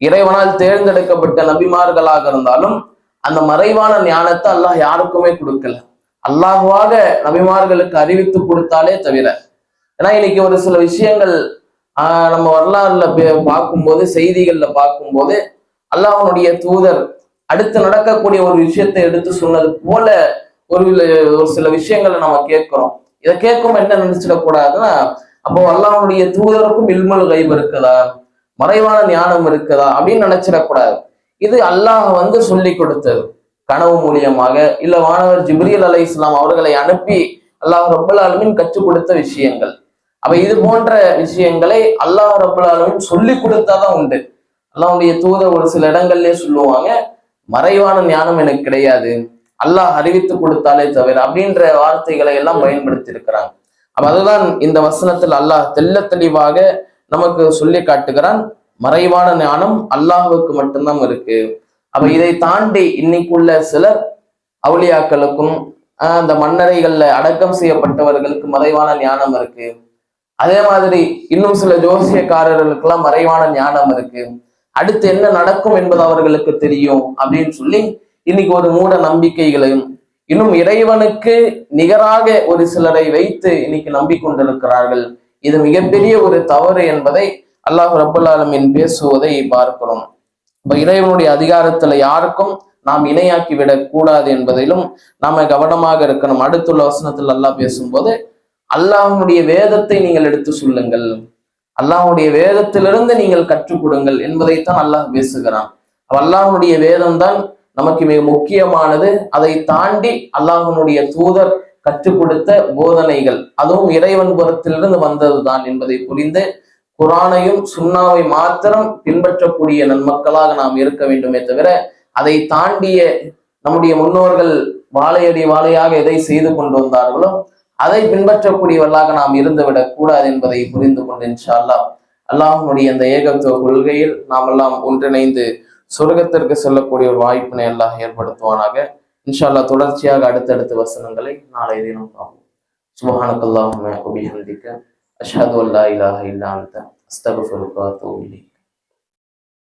இறைவனால் தேர்ந்தெடுக்கப்பட்ட நபிமார்களாக இருந்தாலும் அந்த மறைவான ஞானத்தை அல்லாஹ் யாருக்குமே கொடுக்கல. அல்லாஹ்வாக நபிமார்களுக்கு அறிவித்து கொடுத்தாலே தவிர. ஏன்னா இன்னைக்கு ஒரு சில விஷயங்கள் நம்ம வரலாறுல பார்க்கும்போது, செய்திகள்ல பார்க்கும்போது, அல்லாஹ்வுடைய தூதர் அடுத்து நடக்கக்கூடிய ஒரு விஷயத்தை எடுத்து சொன்னது போல ஒரு சில விஷயங்களை நம்ம கேட்கிறோம். இதை கேட்கும் என்ன நினைச்சிடக்கூடாதுன்னா, அப்போ அல்லாஹ்வுடைய தூதருக்கும் இல்முல் கைப் இருக்குதா, மறைவான ஞானம் இருக்குதா அப்படின்னு நினைச்சிடக்கூடாது. இது அல்லாஹ் சொல்லி கொடுத்தது கனவு மூலியமாக, இல்ல வானவர் ஜிப்ரீல் அலைஹிஸ்ஸலாம் அவர்களை அனுப்பி அல்லாஹ் ரப்பல் ஆலமீன் கற்றுக் கொடுத்த விஷயங்கள். அப்ப இது போன்ற விஷயங்களை அல்லாஹ் ரப்பல் ஆலமீன் சொல்லி கொடுத்தாதான் உண்டு. அல்லாஹ்வுடைய தூதர் ஒரு சில இடங்கள்லயே சொல்லுவாங்க, மறைவான ஞானம் எனக்கு கிடையாது, அல்லாஹ் அறிவித்து கொடுத்தாலே தவிர அப்படின்ற வார்த்தைகளை எல்லாம் பயன்படுத்தி இருக்கிறாங்க. அப்ப அதுதான் இந்த வசனத்தில் அல்லாஹ் தெள்ள தெளிவாக நமக்கு சொல்லி காட்டுகிறான், மறைவான ஞானம் அல்லாஹுக்கு மட்டும்தான் இருக்கு. அப்ப இதை தாண்டி இன்னைக்குள்ள சிலர் அவுலியாக்களுக்கும் அந்த மன்னரைகள்ல அடக்கம் செய்யப்பட்டவர்களுக்கு மறைவான ஞானம் இருக்கு. அதே மாதிரி இன்னும் சில ஜோசியக்காரர்களுக்கெல்லாம் மறைவான ஞானம் இருக்கு, அடுத்து என்ன நடக்கும் என்பது அவர்களுக்கு தெரியும் அப்படின்னு சொல்லி இன்னைக்கு ஒரு மூட நம்பிக்கைகளையும், இன்னும் இறைவனுக்கு நிகராக ஒரு சிலரை வைத்து இன்னைக்கு நம்பிக்கொண்டிருக்கிறார்கள். இது மிகப்பெரிய ஒரு தவறு என்பதை அல்லாஹ் ரப்பல் ஆலமீன் பேசுவதை பார்க்கிறோம். இப்ப இறைவனுடைய அதிகாரத்துல யாருக்கும் நாம் இணையாக்கி விடக் கூடாது என்பதிலும் நாம கவனமாக இருக்கணும். அடுத்துள்ள வசனத்தில் அல்லாஹ் பேசும்போது, அல்லாஹ்வுடைய வேதத்தை நீங்கள் எடுத்து சொல்லுங்கள், அல்லாஹ்வுடைய வேதத்திலிருந்து நீங்கள் கற்றுக் கொடுங்கள் என்பதைத்தான் அல்லாஹ் பேசுகிறான். அல்லாஹ்வுடைய வேதம் தான் நமக்கு மிக முக்கியமானது. அதை தாண்டி அல்லாஹ்வுடைய தூதர் கற்றுக் கொடுத்த போதனைகள் அதுவும் இறைவன் புறத்திலிருந்து வந்ததுதான் என்பதை புரிந்து குரானையும் சுன்னாவை மாத்திரம் பின்பற்றக்கூடிய நன்மக்களாக நாம் இருக்க வேண்டுமே தவிர, அதை தாண்டிய நம்முடைய முன்னோர்கள் வாழையடி வாழையாக எதை செய்து கொண்டு வந்தார்களோ அதை பின்பற்றக்கூடியவர்களாக நாம் இருந்துவிடக் கூடாது என்பதை புரிந்து கொண்டு இன்ஷா அல்லாஹ் அல்லாஹ்வுடைய அந்த ஏகத்துவ கொள்கையில் நாம் எல்லாம் ஒன்றிணைந்து சொர்க்கத்திற்கு செல்லக்கூடிய ஒரு வாய்ப்பினை அல்லாஹ் ஏற்படுத்துவானாக. இன்ஷா அல்லாஹ் தொடர்ச்சியாக அடுத்தடுத்த வசனங்களை நாளை தினம் பார்ப்போம். சுப்ஹானக்கல்லாஹும்ம வபிஹம்திக அஷ்ஹது அல்லா இலாஹ இல்லா அன்த அஸ்தக்ஃபிருக வ அத்தூபு இலைக்.